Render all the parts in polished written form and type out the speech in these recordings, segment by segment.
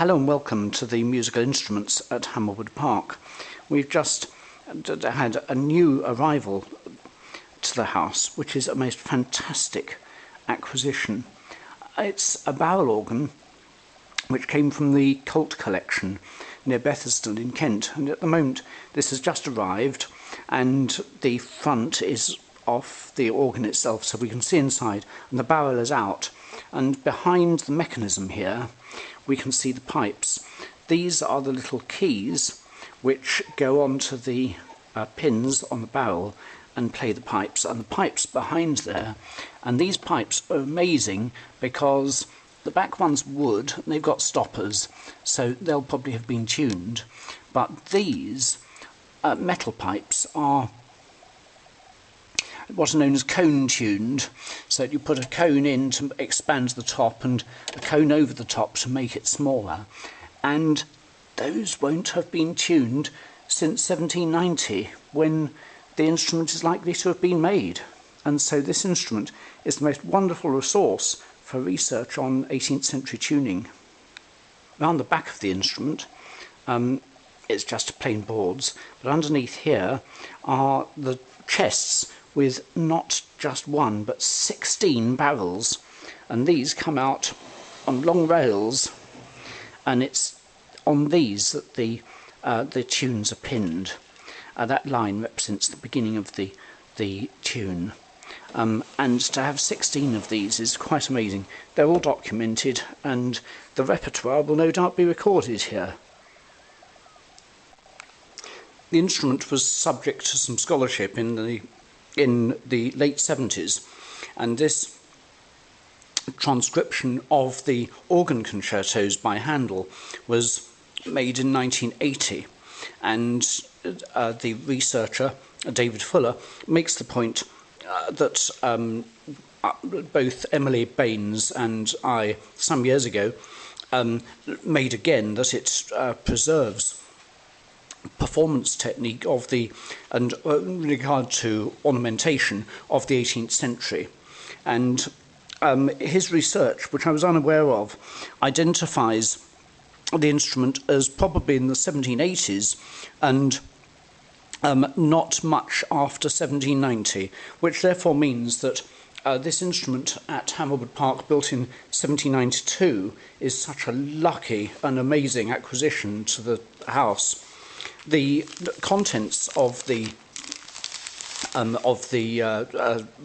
Hello and welcome to the musical instruments at Hammerwood Park. We've just had a new arrival to the house, which is a most fantastic acquisition. It's a barrel organ which came from the Colt Collection near Betherston in Kent, and at the moment this has just arrived and the front is off the organ itself so we can see inside, and the barrel is out, and behind the mechanism here we can see the pipes. These are the little keys which go onto the pins on the barrel and play the pipes, and the pipes behind there, and these pipes are amazing because the back one's wood and they've got stoppers, so they'll probably have been tuned, but these metal pipes are what are known as cone tuned, so you put a cone in to expand the top and a cone over the top to make it smaller, and those won't have been tuned since 1790 when the instrument is likely to have been made. And so this instrument is the most wonderful resource for research on 18th century tuning. Around the back of the instrument it's just plain boards, but underneath here are the chests with not just one but 16 barrels, and these come out on long rails, and it's on these that the tunes are pinned. That line represents the beginning of the tune, and to have 16 of these is quite amazing. They're all documented, and the repertoire will no doubt be recorded here. The instrument was subject to some scholarship in the late 70s, and this transcription of the organ concertos by Handel was made in 1980, and the researcher David Fuller makes the point that both Emily Baines and I some years ago made again, that it preserves performance technique of the, and in regard to ornamentation of the 18th century. And his research, which I was unaware of, identifies the instrument as probably in the 1780s and not much after 1790, which therefore means that this instrument at Hammerwood Park, built in 1792, is such a lucky and amazing acquisition to the house. The contents of the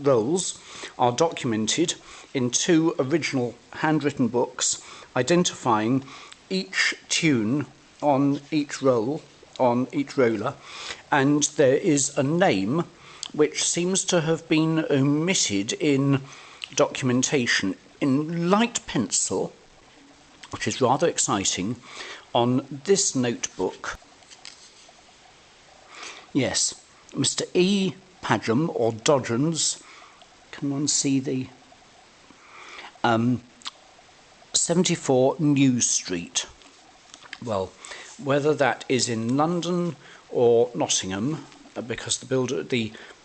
rolls are documented in two original handwritten books identifying each tune on each roll, on each roller, and there is a name which seems to have been omitted in documentation in light pencil, which is rather exciting, on this notebook. Yes, Mr. E. Padgham, or Dodgens, can one see the 74 New Street. Well, whether that is in London or Nottingham, because the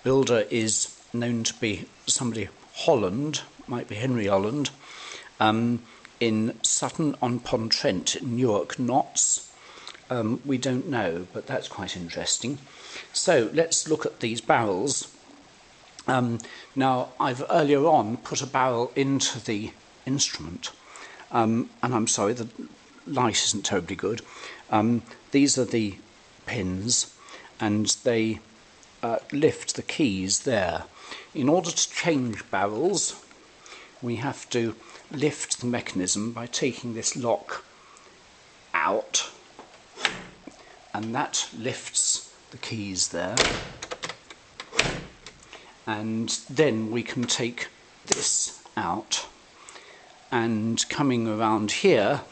builder is known to be somebody Holland, might be Henry Holland, in Sutton-on-Trent, in Newark, Notts. We don't know, but that's quite interesting. So let's look at these barrels. Now, I've earlier on put a barrel into the instrument, and I'm sorry, the light isn't terribly good. These are the pins, and they lift the keys there. In order to change barrels, we have to lift the mechanism by taking this lock out, and that lifts the keys there, and then we can take this out, and coming around here,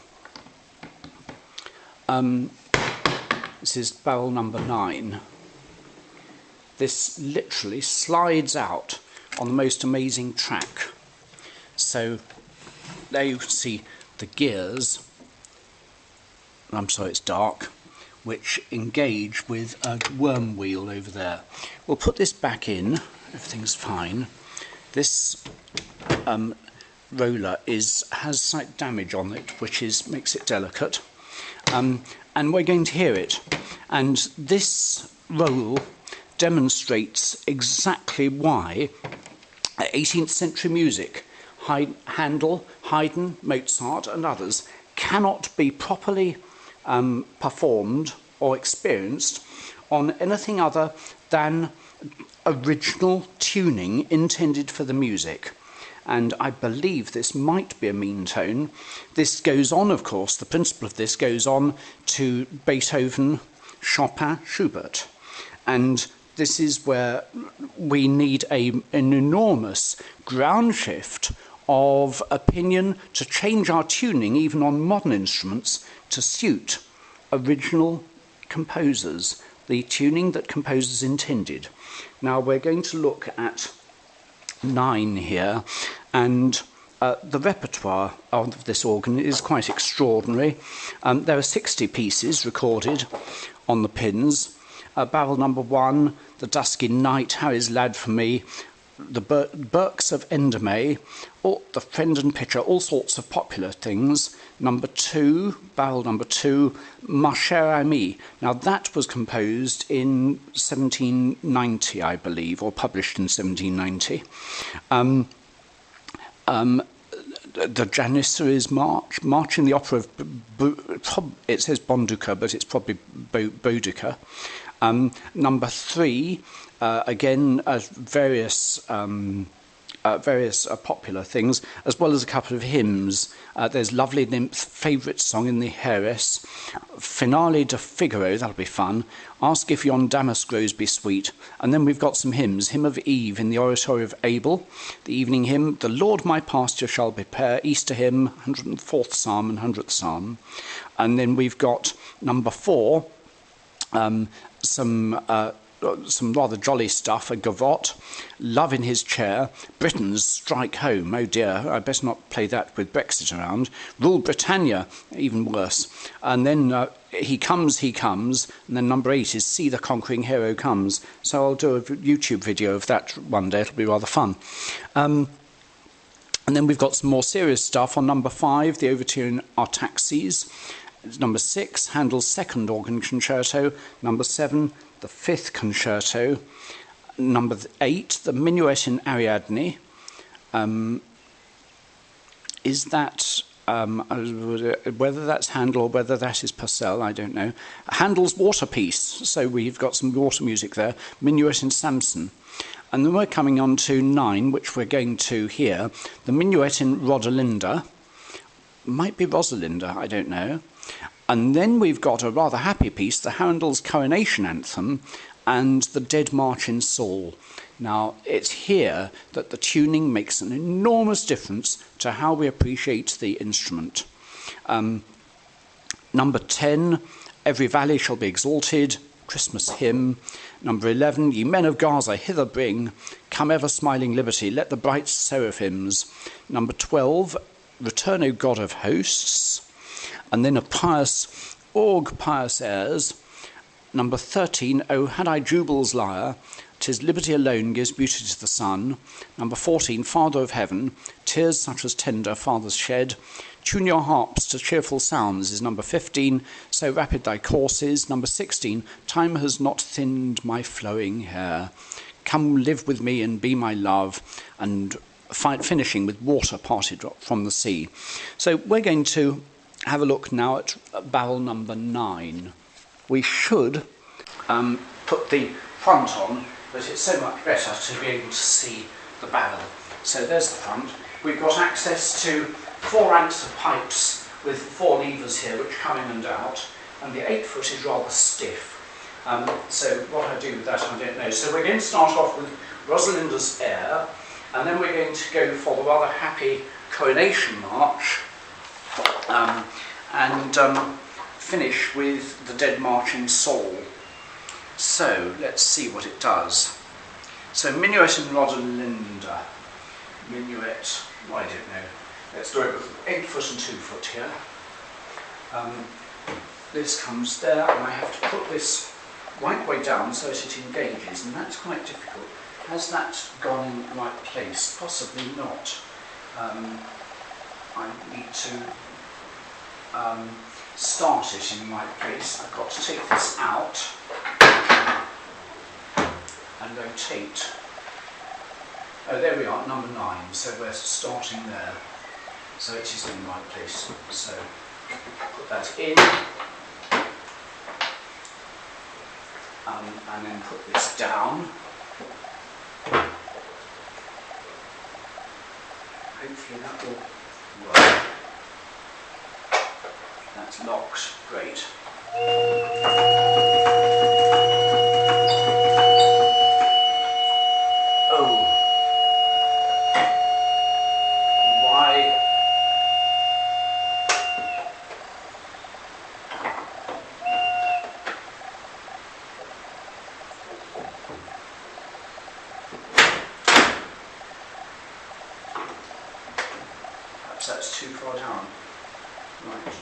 this is barrel number 9. This literally slides out on the most amazing track. So there you can see the gears, I'm sorry it's dark, which engage with a worm wheel over there. We'll put this back in, everything's fine. This roller has slight damage on it, which makes it delicate. And we're going to hear it. And this roll demonstrates exactly why 18th century music, Handel, Haydn, Mozart and others, cannot be properly performed or experienced on anything other than original tuning intended for the music. And I believe this might be a mean tone. This goes on, of course, the principle of this goes on to Beethoven, Chopin, Schubert. And this is where we need an enormous ground shift of opinion to change our tuning, even on modern instruments, to suit original composers, the tuning that composers intended. Now we're going to look at 9 here, and the repertoire of this organ is quite extraordinary. There are 60 pieces recorded on the pins. Barrel number 1, The Dusky Night, Harry's Lad for Me, the Berks of Endemay, The Friend and Pitcher, all sorts of popular things. Number 2, barrel number 2, Ma Chère Amie. Now that was composed in 1790, I believe, or published in 1790. The Janissaries March in the opera of, it says Bonduca, but it's probably Boudica. Number 3, again, various popular things, as well as a couple of hymns. There's Lovely Nymph, Favourite Song in the Heiress, Finale de Figaro, that'll be fun, Ask If Yon Damask Grows Be Sweet, and then we've got some hymns, Hymn of Eve in the Oratory of Abel, the Evening Hymn, The Lord My Pasture Shall Prepare, Easter Hymn, 104th Psalm and 100th Psalm, and then we've got number 4, some rather jolly stuff, a gavotte, Love in His Chair, Britons Strike Home, oh dear, I best not play that with Brexit around, Rule Britannia, even worse, and then He Comes, and then number 8 is See the Conquering Hero Comes, so I'll do a YouTube video of that one day, it'll be rather fun. And then we've got some more serious stuff on number 5, the Overture in Artaxes, number 6, Handel's Second Organ Concerto, number 7, the 5th Concerto, number 8, the Minuet in Ariadne. Is that, whether that's Handel or whether that is Purcell, I don't know. Handel's Water Piece, so we've got some water music there, Minuet in Samson. And then we're coming on to 9, which we're going to hear, the Minuet in Rodelinda. Might be Rosalinda, I don't know. And then we've got a rather happy piece, the Handel's Coronation Anthem and the Dead March in Saul. Now, it's here that the tuning makes an enormous difference to how we appreciate the instrument. Number 10, Every Valley Shall Be Exalted, Christmas Hymn. Number 11, Ye Men of Gaza, hither bring, Come ever smiling liberty, let the bright seraphims. Number 12, Return, O God of Hosts. And then a pious airs. Number 13, O had I Jubal's lyre, 'tis liberty alone gives beauty to the sun. Number 14, Father of Heaven, tears such as tender fathers shed. Tune your harps to cheerful sounds is number 15, so rapid thy courses. Number 16, time has not thinned my flowing hair. Come live with me and be my love, and finishing with water parted from the sea. So we're going to have a look now at barrel number 9. We should put the front on, but it's so much better to be able to see the barrel. So there's the front. We've got access to 4 ranks of pipes with 4 levers here which come in and out, and the 8-foot is rather stiff. So what I do with that I don't know. So we're going to start off with Rosalinda's Air, and then we're going to go for the rather happy Coronation March, and finish with the Dead March in Saul. So let's see what it does. So Minuet in Rodelinda. Minuet, I don't know. Let's do it with 8-foot and 2-foot here. This comes there, and I have to put this right way down so that it engages, and that's quite difficult. Has that gone in the right place? Possibly not. I need to start it in the right place. I've got to take this out and rotate. Oh, there we are, number 9, so we're starting there. So it is in the right place. So put that in, and then put this down. Hopefully that will work. That's locked, great. That's too far down. Right.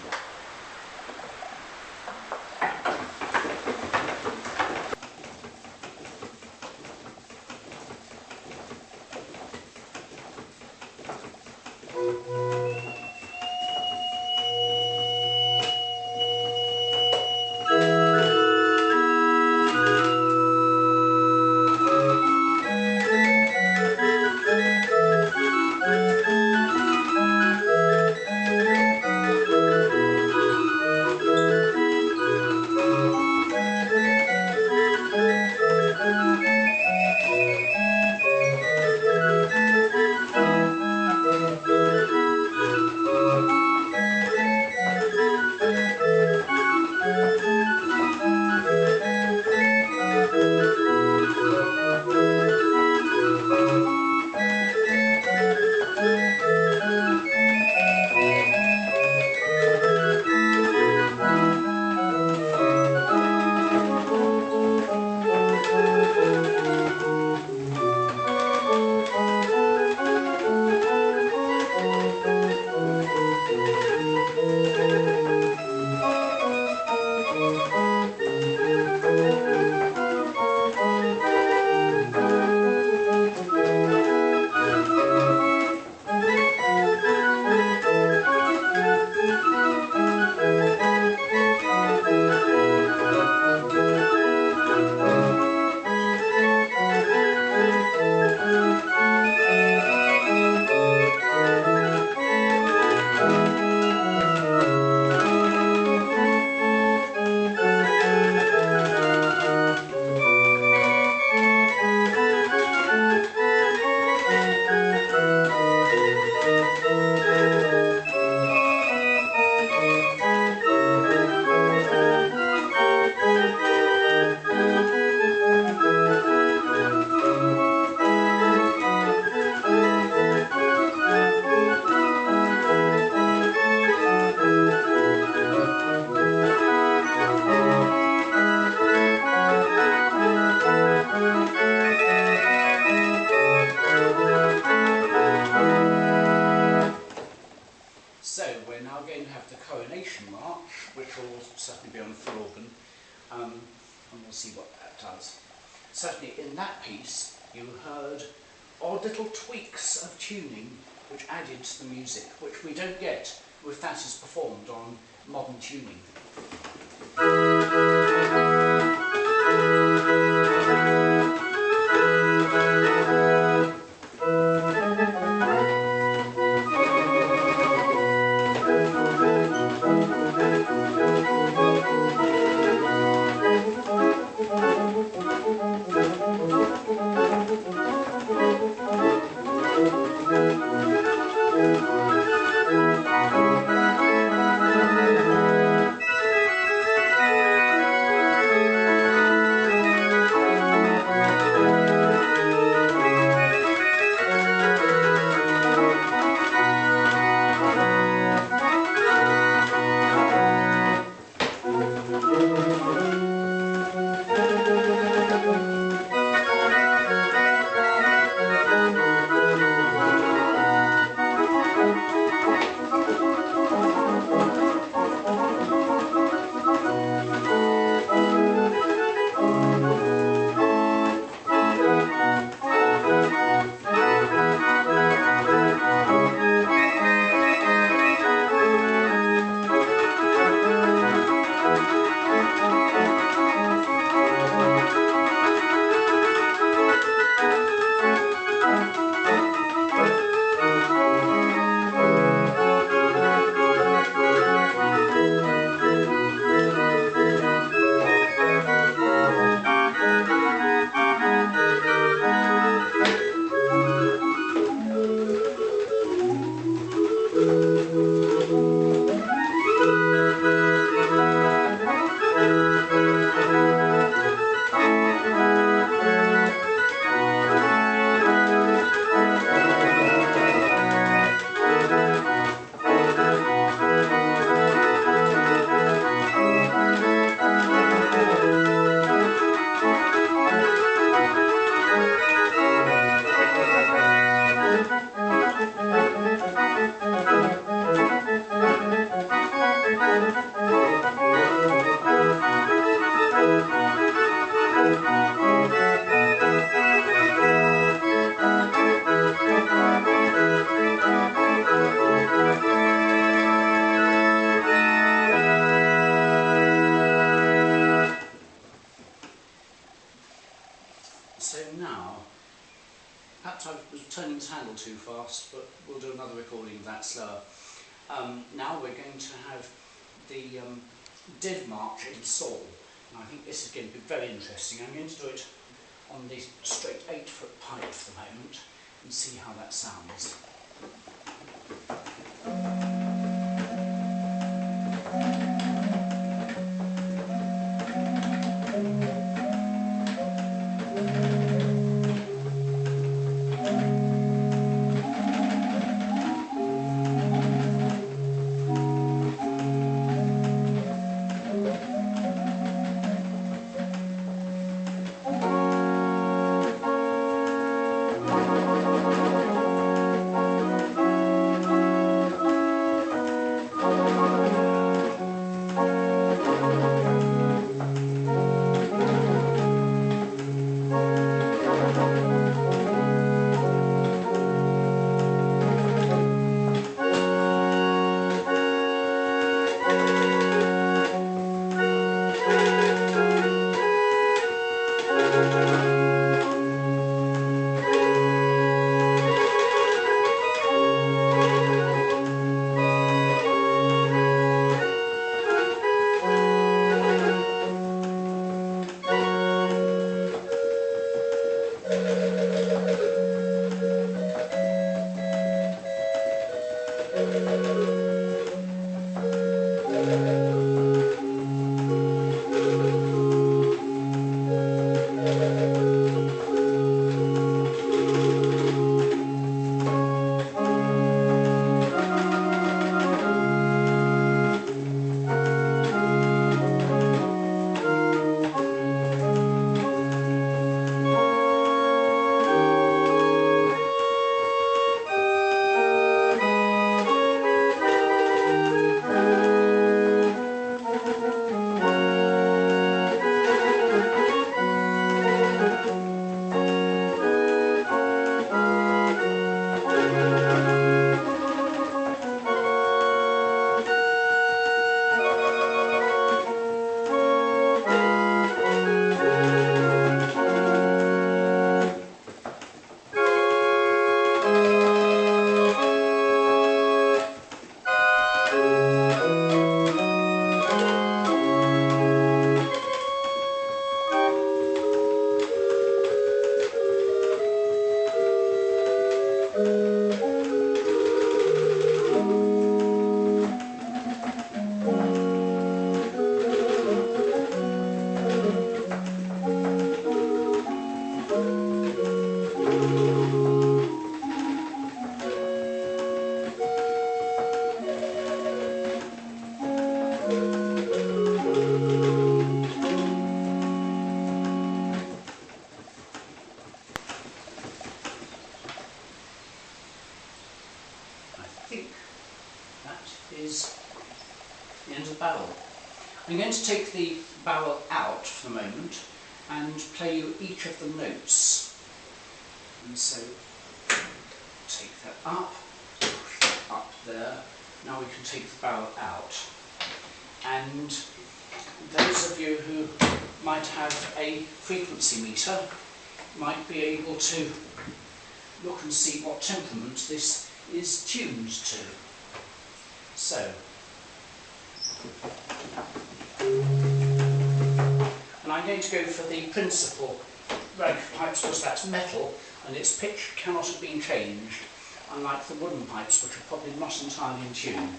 We're now going to have the coronation march, which will certainly be on full organ, and we'll see what that does. Certainly in that piece you heard odd little tweaks of tuning which added to the music, which we don't get if that is performed on modern tuning. turning this handle too fast, but we'll do another recording of that slower. Now we're going to have the div march in sol. And I think this is going to be very interesting. I'm going to do it on the straight 8-foot pipe for the moment and see how that sounds. Is the end of the barrel. I'm going to take the barrel out for the moment and play you each of the notes. And so take that up there. Now we can take the barrel out. And those of you who might have a frequency meter might be able to look and see what temperament this is tuned to. So, and I'm going to go for the principal rag pipes because that's metal and its pitch cannot have been changed, unlike the wooden pipes which are probably not entirely in tune.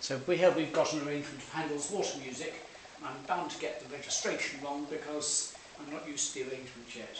So here we've got an arrangement of Handel's Water Music, and I'm bound to get the registration wrong because I'm not used to the arrangement yet.